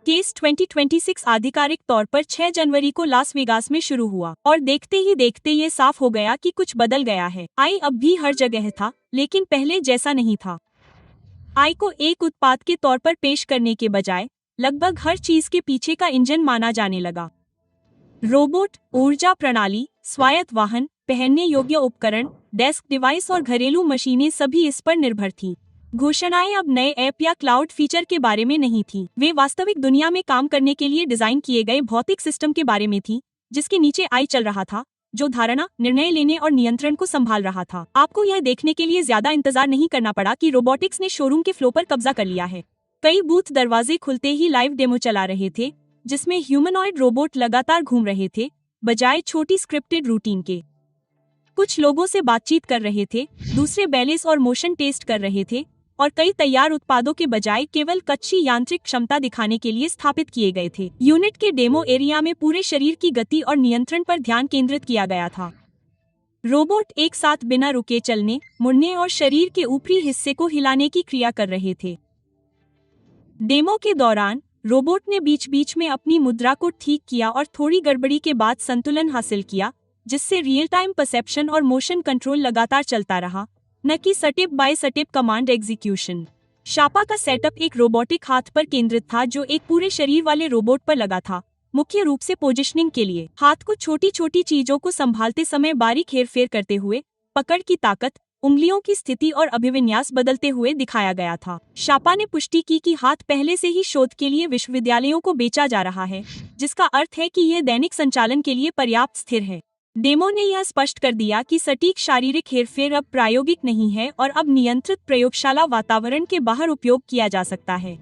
Case 2026 आधिकारिक तौर पर 6 जनवरी को लास वेगास में शुरू हुआ और देखते ही देखते ये साफ हो गया कि कुछ बदल गया है। आई अब भी हर जगह था, लेकिन पहले जैसा नहीं था। आई को एक उत्पाद के तौर पर पेश करने के बजाय लगभग हर चीज के पीछे का इंजन माना जाने लगा। रोबोट, ऊर्जा प्रणाली, स्वायत्त वाहन, पहनने योग्य उपकरण, डेस्क डिवाइस और घरेलू मशीनें सभी इस पर निर्भर थीं। घोषणाएं अब नए ऐप या क्लाउड फीचर के बारे में नहीं थी, वे वास्तविक दुनिया में काम करने के लिए डिजाइन किए गए भौतिक सिस्टम के बारे में थी, जिसके नीचे आई चल रहा था, जो धारणा, निर्णय लेने और नियंत्रण को संभाल रहा था। आपको यह देखने के लिए ज्यादा इंतजार नहीं करना पड़ा कि रोबोटिक्स ने शोरूम के फ्लो पर कब्जा कर लिया है। कई बूथ दरवाजे खुलते ही लाइव डेमो चला रहे थे, जिसमें ह्यूमनॉइड रोबोट लगातार घूम रहे थे, बजाय छोटी स्क्रिप्टेड रूटीन के। कुछ लोगों से बातचीत कर रहे थे, दूसरे बैलेंस और मोशन टेस्ट कर रहे थे, और कई तैयार उत्पादों के बजाय केवल कच्ची यांत्रिक क्षमता दिखाने के लिए स्थापित किए गए थे। यूनिट के डेमो एरिया में पूरे शरीर की गति और नियंत्रण पर ध्यान केंद्रित किया गया था। रोबोट एक साथ बिना रुके चलने, मुड़ने और शरीर के ऊपरी हिस्से को हिलाने की क्रिया कर रहे थे। डेमो के दौरान रोबोट ने बीच बीच में अपनी मुद्रा को ठीक किया और थोड़ी गड़बड़ी के बाद संतुलन हासिल किया, जिससे रियल टाइम परसेप्शन और मोशन कंट्रोल लगातार चलता रहा, न कि step by step command execution. शापा का सेटअप एक रोबोटिक हाथ पर केंद्रित था जो एक पूरे शरीर वाले रोबोट पर लगा था, मुख्य रूप से पोजिशनिंग के लिए। हाथ को छोटी छोटी चीजों को संभालते समय बारीक हेरफेर करते हुए, पकड़ की ताकत, उंगलियों की स्थिति और अभिविन्यास बदलते हुए दिखाया गया था। शापा ने पुष्टि की कि हाथ पहले से ही शोध के लिए विश्वविद्यालयों को बेचा जा रहा है, जिसका अर्थ है कि यह दैनिक संचालन के लिए पर्याप्त स्थिर है। डेमो ने यह स्पष्ट कर दिया कि सटीक शारीरिक हेरफेर अब प्रायोगिक नहीं है और अब नियंत्रित प्रयोगशाला वातावरण के बाहर उपयोग किया जा सकता है।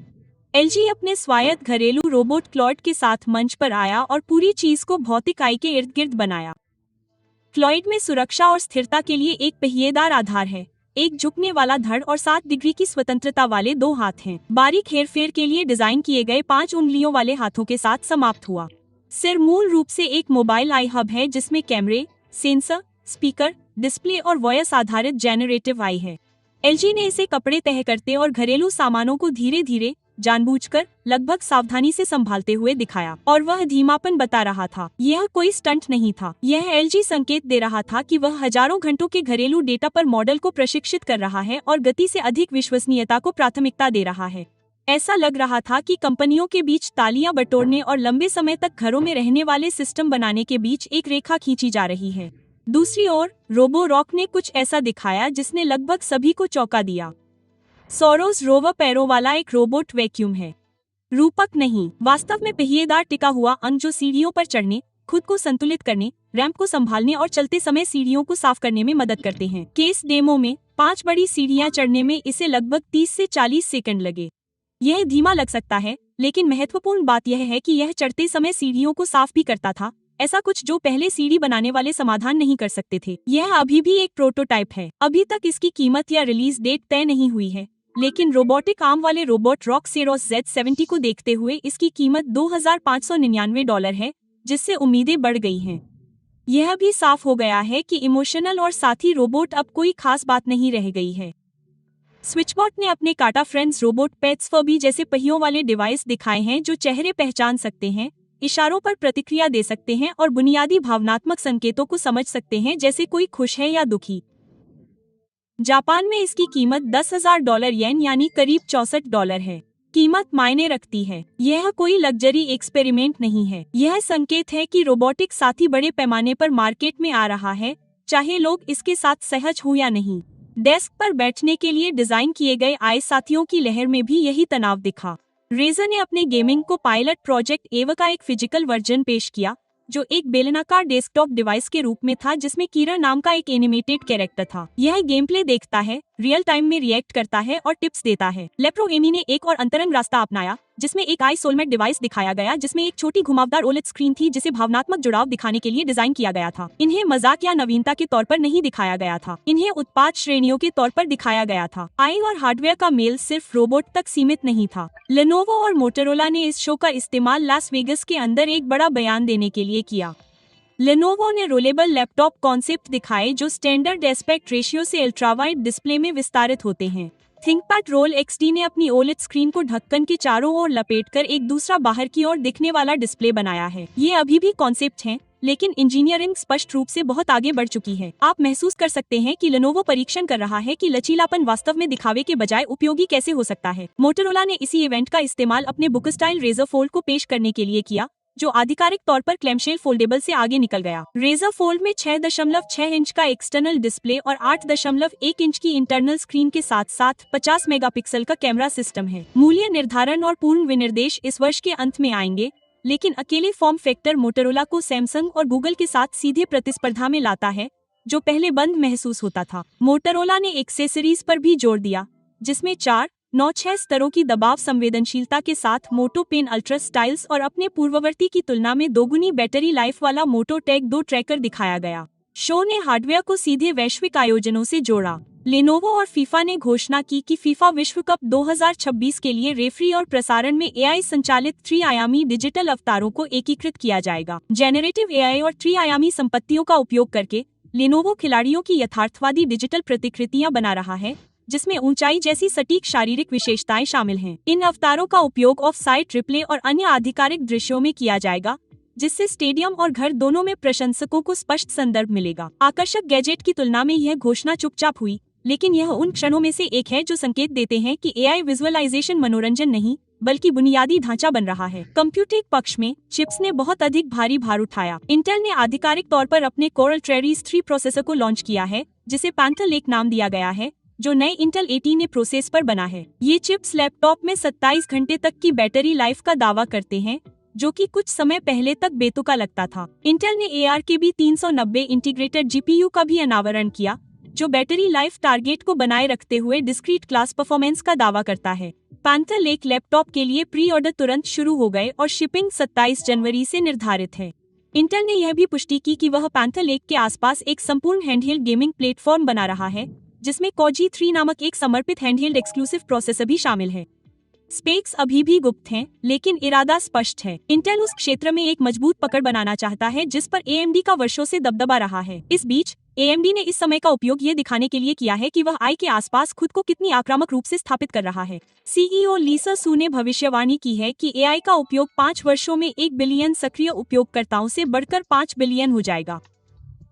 एलजी अपने स्वायत्त घरेलू रोबोट क्लॉइड के साथ मंच पर आया और पूरी चीज को भौतिक आई के इर्द गिर्द बनाया। क्लॉइड में सुरक्षा और स्थिरता के लिए एक पहिएदार आधार है, एक झुकने वाला धड़ और 7 डिग्री की स्वतंत्रता वाले 2 हाथ हैं। बारीक हेरफेर के लिए डिजाइन किए गए 5 उंगलियों वाले हाथों के साथ समाप्त हुआ। सिर मूल रूप से एक मोबाइल आई हब है जिसमें कैमरे, सेंसर, स्पीकर, डिस्प्ले और वॉयस आधारित जेनरेटिव आई है। एलजी ने इसे कपड़े तह करते और घरेलू सामानों को धीरे धीरे, जानबूझकर, लगभग सावधानी से संभालते हुए दिखाया, और वह धीमापन बता रहा था। यह कोई स्टंट नहीं था, यह एलजी संकेत दे रहा था कि वह हजारों घंटों के घरेलू डेटा पर मॉडल को प्रशिक्षित कर रहा है और गति से अधिक विश्वसनीयता को प्राथमिकता दे रहा है। ऐसा लग रहा था कि कंपनियों के बीच तालियां बटोरने और लंबे समय तक घरों में रहने वाले सिस्टम बनाने के बीच एक रेखा खींची जा रही है। दूसरी ओर, रोबोरॉक ने कुछ ऐसा दिखाया जिसने लगभग सभी को चौंका दिया। सोरोस रोवर पैरों वाला एक रोबोट वैक्यूम है, रूपक नहीं, वास्तव में पहिएदार टिका हुआ अंग जो सीढ़ियों पर चढ़ने, खुद को संतुलित करने, रैंप को संभालने और चलते समय सीढ़ियों को साफ करने में मदद करते हैं। केस डेमो में 5 बड़ी सीढ़ियां चढ़ने में इसे लगभग 30 से 40 सेकंड लगे। यह धीमा लग सकता है, लेकिन महत्वपूर्ण बात यह है कि यह चढ़ते समय सीढ़ियों को साफ भी करता था, ऐसा कुछ जो पहले सीढ़ी बनाने वाले समाधान नहीं कर सकते थे। यह अभी भी एक प्रोटोटाइप है, अभी तक इसकी कीमत या रिलीज डेट तय नहीं हुई है, लेकिन रोबोटिक आर्म वाले रोबोट रॉक सेरोस Z70 को देखते हुए इसकी कीमत $2,599 है, जिससे उम्मीदें बढ़ गई हैं। यह भी साफ हो गया है कि इमोशनल और साथी रोबोट अब कोई खास बात नहीं रह गई है। स्विचबॉट ने अपने काटा फ्रेंड्स रोबोट पेट्स फर्बी जैसे पहियों वाले डिवाइस दिखाए हैं जो चेहरे पहचान सकते हैं, इशारों पर प्रतिक्रिया दे सकते हैं और बुनियादी भावनात्मक संकेतों को समझ सकते हैं, जैसे कोई खुश है या दुखी। जापान में इसकी कीमत $10,000 येन यानी करीब $64 है। कीमत मायने रखती है, यह कोई लग्जरी एक्सपेरिमेंट नहीं है, यह संकेत है कि रोबोटिक साथी बड़े पैमाने पर मार्केट में आ रहा है, चाहे लोग इसके साथ सहज हो या नहीं। डेस्क पर बैठने के लिए डिजाइन किए गए आई साथियों की लहर में भी यही तनाव दिखा। रेजर ने अपने गेमिंग को पायलट प्रोजेक्ट एवा का एक फिजिकल वर्जन पेश किया, जो एक बेलनाकार डेस्कटॉप डिवाइस के रूप में था जिसमें कीरा नाम का एक एनिमेटेड कैरेक्टर था। यह गेम प्ले देखता है, रियल टाइम में रिएक्ट करता है और टिप्स देता है। लेप्रो एमी ने एक और अंतरंग रास्ता अपनाया, जिसमें एक आई सोलमेट डिवाइस दिखाया गया जिसमें एक छोटी घुमावदार ओलेड स्क्रीन थी जिसे भावनात्मक जुड़ाव दिखाने के लिए डिजाइन किया गया था। इन्हें मजाक या नवीनता के तौर पर नहीं दिखाया गया था, इन्हें उत्पाद श्रेणियों के तौर पर दिखाया गया था। आई और हार्डवेयर का मेल सिर्फ रोबोट तक सीमित नहीं था। लेनोवो और मोटोरोला ने इस शो का इस्तेमाल लास वेगस के अंदर एक बड़ा बयान देने के लिए किया। लेनोवो ने रोलेबल लैपटॉप कॉन्सेप्ट दिखाए जो स्टैंडर्ड एस्पेक्ट रेशियो से अल्ट्रावाइड डिस्प्ले में विस्तारित होते हैं। थिंकपैड रोल XD ने अपनी OLED स्क्रीन को ढक्कन के चारों ओर लपेटकर एक दूसरा बाहर की ओर दिखने वाला डिस्प्ले बनाया है। ये अभी भी कॉन्सेप्ट हैं, लेकिन इंजीनियरिंग स्पष्ट रूप से बहुत आगे बढ़ चुकी है। आप महसूस कर सकते हैं कि Lenovo परीक्षण कर रहा है कि लचीलापन वास्तव में दिखावे के बजाय उपयोगी कैसे हो सकता है। मोटोरोला ने इसी इवेंट का इस्तेमाल अपने बुक स्टाइल रेजर फोल्ड को पेश करने के लिए किया, जो आधिकारिक तौर पर क्लैमशेल फोल्डेबल से आगे निकल गया। रेजर फोल्ड में 6.6 इंच का एक्सटर्नल डिस्प्ले और 8.1 इंच की इंटरनल स्क्रीन के साथ साथ 50 मेगापिक्सल का कैमरा सिस्टम है। मूल्य निर्धारण और पूर्ण विनिर्देश इस वर्ष के अंत में आएंगे, लेकिन अकेले फॉर्म फैक्टर मोटोरोला को सैमसंग और गूगल के साथ सीधे प्रतिस्पर्धा में लाता है, जो पहले बंद महसूस होता था। मोटोरोला ने एक्सेसरीज पर भी जोर दिया, जिसमें 4.9/6 स्तरों की दबाव संवेदनशीलता के साथ मोटो पेन अल्ट्रा स्टाइल्स और अपने पूर्ववर्ती की तुलना में दोगुनी बैटरी लाइफ वाला मोटो टेक 2 ट्रैकर दिखाया गया। शो ने हार्डवेयर को सीधे वैश्विक आयोजनों से जोड़ा। लेनोवो और फीफा ने घोषणा की कि फीफा विश्व कप 2026 के लिए रेफरी और प्रसारण में AI संचालित त्रि-आयामी डिजिटल अवतारों को एकीकृत किया जाएगा। जेनरेटिव AI और त्रि-आयामी संपत्तियों का उपयोग करके लेनोवो खिलाड़ियों की यथार्थवादी डिजिटल प्रतिकृतियां बना रहा है, जिसमें ऊंचाई जैसी सटीक शारीरिक विशेषताएं शामिल हैं। इन अवतारों का उपयोग ऑफ साइट रिप्ले और अन्य आधिकारिक दृश्यों में किया जाएगा, जिससे स्टेडियम और घर दोनों में प्रशंसकों को स्पष्ट संदर्भ मिलेगा। आकर्षक गैजेट की तुलना में यह घोषणा चुपचाप हुई, लेकिन यह उन क्षणों में से एक है जो संकेत देते हैं कि AI विजुअलाइजेशन मनोरंजन नहीं, बल्कि बुनियादी ढांचा बन रहा है। कंप्यूटिंग पक्ष में चिप्स ने बहुत अधिक भारी भार उठाया। इंटेल ने आधिकारिक तौर पर अपने कोरल ट्रेरीज 3 प्रोसेसर को लॉन्च किया है, जिसे पैंथर लेक नाम दिया गया है, जो नए इंटेल 18 प्रोसेस पर बना है। ये चिप्स लैपटॉप में 27 घंटे तक की बैटरी लाइफ का दावा करते हैं, जो कि कुछ समय पहले तक बेतुका लगता था। इंटेल ने ARKB 390 इंटीग्रेटेड GPU का भी अनावरण किया, जो बैटरी लाइफ टारगेट को बनाए रखते हुए डिस्क्रीट क्लास परफॉर्मेंस का दावा करता है। पैंथर लेक लैपटॉप के लिए प्री ऑर्डर तुरंत शुरू हो गए और शिपिंग 27 जनवरी से निर्धारित है। इंटेल ने यह भी पुष्टि की कि वह पैंथर लेक के आसपास एक संपूर्ण हैंडहेल्ड गेमिंग प्लेटफॉर्म बना रहा है, जिसमें Koji 3 नामक एक समर्पित हैंडहेल्ड एक्सक्लूसिव प्रोसेसर भी शामिल है। स्पेक्स अभी भी गुप्त हैं, लेकिन इरादा स्पष्ट है। इंटेल उस क्षेत्र में एक मजबूत पकड़ बनाना चाहता है जिस पर AMD का वर्षों से दबदबा रहा है। इस बीच AMD ने इस समय का उपयोग ये दिखाने के लिए किया है कि वह AI के आसपास खुद को कितनी आक्रामक रूप से स्थापित कर रहा है। CEO लीसा सू ने भविष्यवाणी की है कि AI का उपयोग 5 वर्षों में 1 बिलियन सक्रिय उपयोगकर्ताओं से बढ़कर 5 बिलियन हो जाएगा।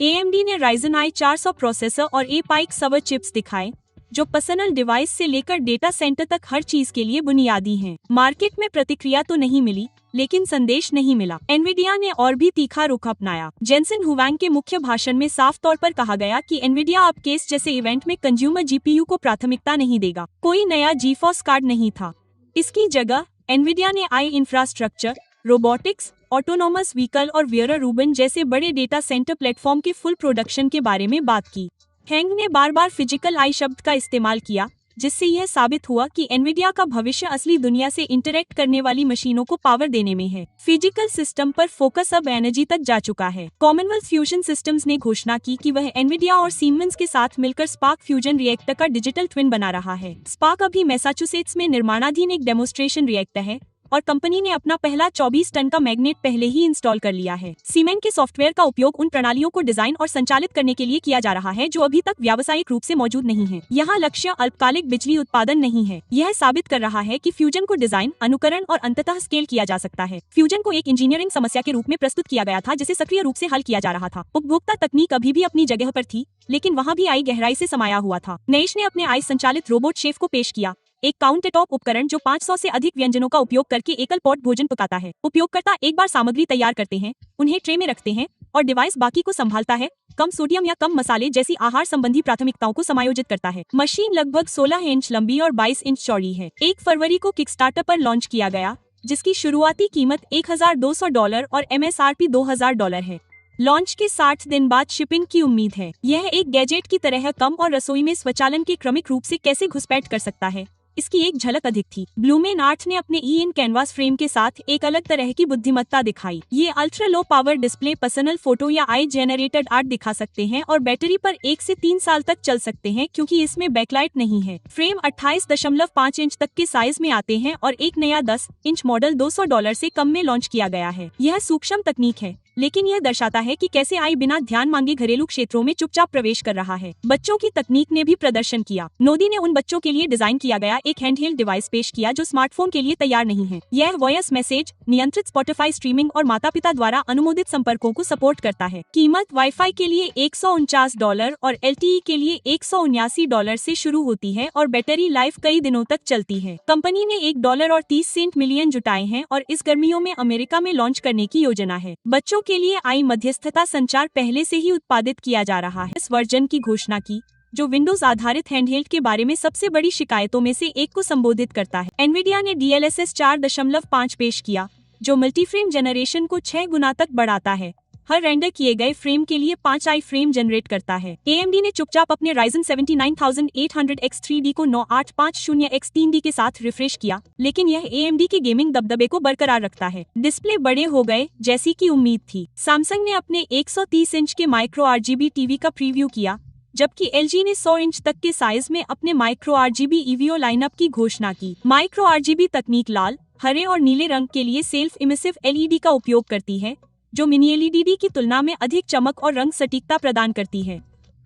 AMD ने Ryzen i 400 प्रोसेसर और A-Pike सर्वर चिप्स दिखाए, जो पर्सनल डिवाइस से लेकर डेटा सेंटर तक हर चीज के लिए बुनियादी हैं। मार्केट में प्रतिक्रिया तो नहीं मिली, लेकिन संदेश नहीं मिला। एनवीडिया ने और भी तीखा रुख अपनाया। जेनसेन हुआंग के मुख्य भाषण में साफ तौर पर कहा गया कि एनवीडिया अब केस जैसे इवेंट में कंज्यूमर GPU को प्राथमिकता नहीं देगा। कोई नया GeForce कार्ड नहीं था। इसकी जगह एनवीडिया ने AI infrastructure, robotics, autonomous vehicle और वियरर रूबन जैसे बड़े डेटा सेंटर प्लेटफॉर्म के फुल प्रोडक्शन के बारे में बात की। हैंग ने बार बार फिजिकल AI शब्द का इस्तेमाल किया, जिससे यह साबित हुआ कि एनवीडिया का भविष्य असली दुनिया से इंटरेक्ट करने वाली मशीनों को पावर देने में है। फिजिकल सिस्टम पर फोकस अब एनर्जी तक जा चुका है। कॉमनवेल्थ फ्यूजन सिस्टम्स ने घोषणा की कि वह एनवीडिया और सीमेंस के साथ मिलकर स्पार्क फ्यूजन रिएक्टर का डिजिटल ट्विन बना रहा है। स्पार्क अभी मैसाचुसेट्स में निर्माणाधीन एक डेमोन्स्ट्रेशन रिएक्टर है और कंपनी ने अपना पहला 24 टन का मैग्नेट पहले ही इंस्टॉल कर लिया है। सीमेंस के सॉफ्टवेयर का उपयोग उन प्रणालियों को डिजाइन और संचालित करने के लिए किया जा रहा है जो अभी तक व्यावसायिक रूप से मौजूद नहीं है। यहाँ लक्ष्य अल्पकालिक बिजली उत्पादन नहीं है। यह साबित कर रहा है कि फ्यूजन को डिजाइन, अनुकरण और अंततः स्केल किया जा सकता है। फ्यूजन को एक इंजीनियरिंग समस्या के रूप में प्रस्तुत किया गया था जिसे सक्रिय रूप से हल किया जा रहा था। उपभोक्ता तकनीक अभी भी अपनी जगह पर थी, लेकिन वहाँ भी AI गहराई से समाया हुआ था। नेश ने अपने AI संचालित रोबोट शेफ को पेश किया, एक काउंटरटॉप उपकरण जो 500 से अधिक व्यंजनों का उपयोग करके एकल पॉट भोजन पकाता है। उपयोगकर्ता एक बार सामग्री तैयार करते हैं, उन्हें ट्रे में रखते हैं और डिवाइस बाकी को संभालता है। कम सोडियम या कम मसाले जैसी आहार संबंधी प्राथमिकताओं को समायोजित करता है। मशीन लगभग 16 इंच लंबी और 22 इंच चौड़ी है। 1 फरवरी को किकस्टार्टर पर लॉन्च किया गया, जिसकी शुरुआती कीमत $1,200 और MSRP $2,000 है। लॉन्च के 60 दिन बाद शिपिंग की उम्मीद है। यह एक गैजेट की तरह कम और रसोई में स्वचालन के क्रमिक रूप से कैसे घुसपैठ कर सकता है, इसकी एक झलक अधिक थी। ब्लूमेन आर्ट ने अपने E-in कैनवास फ्रेम के साथ एक अलग तरह की बुद्धिमत्ता दिखाई। ये ultra low power display personal photo या AI जेनरेटेड आर्ट दिखा सकते हैं और बैटरी पर 1 से 3 साल तक चल सकते हैं क्योंकि इसमें बैकलाइट नहीं है। फ्रेम 28.5 इंच तक के साइज में आते हैं और एक नया 10 इंच मॉडल $200 से कम में लॉन्च किया गया है। यह सूक्ष्म तकनीक है, लेकिन यह दर्शाता है कि कैसे आई बिना ध्यान मांगे घरेलू क्षेत्रों में चुपचाप प्रवेश कर रहा है। बच्चों की तकनीक ने भी प्रदर्शन किया। नोदी ने उन बच्चों के लिए डिजाइन किया गया एक हैंडहेल्ड डिवाइस पेश किया जो स्मार्टफोन के लिए तैयार नहीं है। यह वॉयस मैसेज, नियंत्रित स्पॉटिफाई स्ट्रीमिंग और माता पिता द्वारा अनुमोदित संपर्कों को सपोर्ट करता है। कीमत वाईफाई के लिए $149 और LTE के लिए $179 से शुरू होती है और बैटरी लाइफ कई दिनों तक चलती है। कंपनी ने $1.30 मिलियन जुटाए हैं और इस गर्मियों में अमेरिका में लॉन्च करने की योजना है। बच्चों के लिए आई मध्यस्थता संचार पहले से ही उत्पादित किया जा रहा है। इस वर्जन की घोषणा की जो विंडोज आधारित हैंडहेल्ड के बारे में सबसे बड़ी शिकायतों में से एक को संबोधित करता है। एनवीडिया ने DLSS 4.5 पेश किया जो मल्टीफ्रेम जनरेशन को 6 गुना तक बढ़ाता है। हर रेंडर किए गए फ्रेम के लिए 5 आई फ्रेम जनरेट करता है। AMD ने चुपचाप अपने Ryzen 79800X 3D को 9850X 3D के साथ रिफ्रेश किया, लेकिन यह AMD के गेमिंग दबदबे को बरकरार रखता है। डिस्प्ले बड़े हो गए जैसी की उम्मीद थी। सैमसंग ने अपने 130 इंच के माइक्रो RGB टीवी का प्रीव्यू किया, जबकि LG ने 100 इंच तक के साइज में अपने माइक्रो RGB EVO लाइनअप की घोषणा की। माइक्रो RGB तकनीक लाल, हरे और नीले रंग के लिए सेल्फ इमिसिव LED का उपयोग करती है, जो मिनी LED की तुलना में अधिक चमक और रंग सटीकता प्रदान करती है।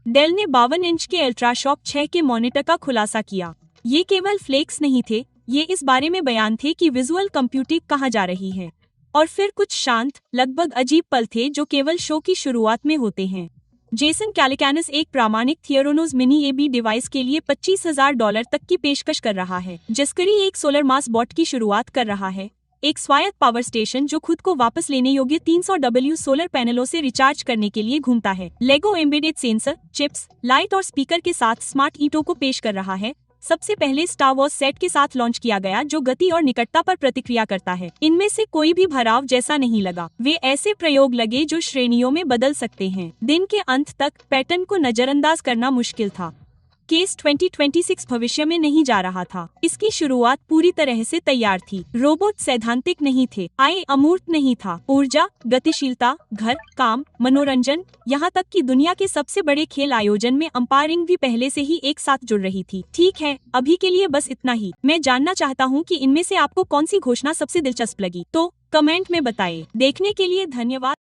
डेल ने 52 इंच के अल्ट्राशॉक 6 के मॉनिटर का खुलासा किया। ये केवल फ्लेक्स नहीं थे, ये इस बारे में बयान थे कि विजुअल कंप्यूटिंग कहाँ जा रही है। और फिर कुछ शांत, लगभग अजीब पल थे जो केवल शो की शुरुआत में होते हैं। जेसन कैलिकानस एक प्रामाणिक थियोरोनोस मिनी AB डिवाइस के लिए $25,000 तक की पेशकश कर रहा है। जस्करी एक सोलर मास बॉट की शुरुआत कर रहा है, एक स्वायत्त पावर स्टेशन जो खुद को वापस लेने योग्य 300W सोलर पैनलों से रिचार्ज करने के लिए घूमता है। लेगो एम्बेडेड सेंसर, चिप्स, लाइट और स्पीकर के साथ स्मार्ट ईंटों को पेश कर रहा है, सबसे पहले स्टार वॉर्स सेट के साथ लॉन्च किया गया जो गति और निकटता पर प्रतिक्रिया करता है। इनमें से कोई भी भराव जैसा नहीं लगा। वे ऐसे प्रयोग लगे जो श्रेणियों में बदल सकते हैं। दिन के अंत तक पैटर्न को नजरअंदाज करना मुश्किल था। केस 2026 भविष्य में नहीं जा रहा था। इसकी शुरुआत पूरी तरह से तैयार थी। रोबोट सैद्धांतिक नहीं थे, AI अमूर्त नहीं था। ऊर्जा, गतिशीलता, घर, काम, मनोरंजन, यहाँ तक कि दुनिया के सबसे बड़े खेल आयोजन में अंपायरिंग भी पहले से ही एक साथ जुड़ रही थी। ठीक है, अभी के लिए बस इतना ही। मैं जानना चाहता हूँ कि इनमें से आपको कौन सी घोषणा सबसे दिलचस्प लगी, तो कमेंट में बताएं। देखने के लिए धन्यवाद।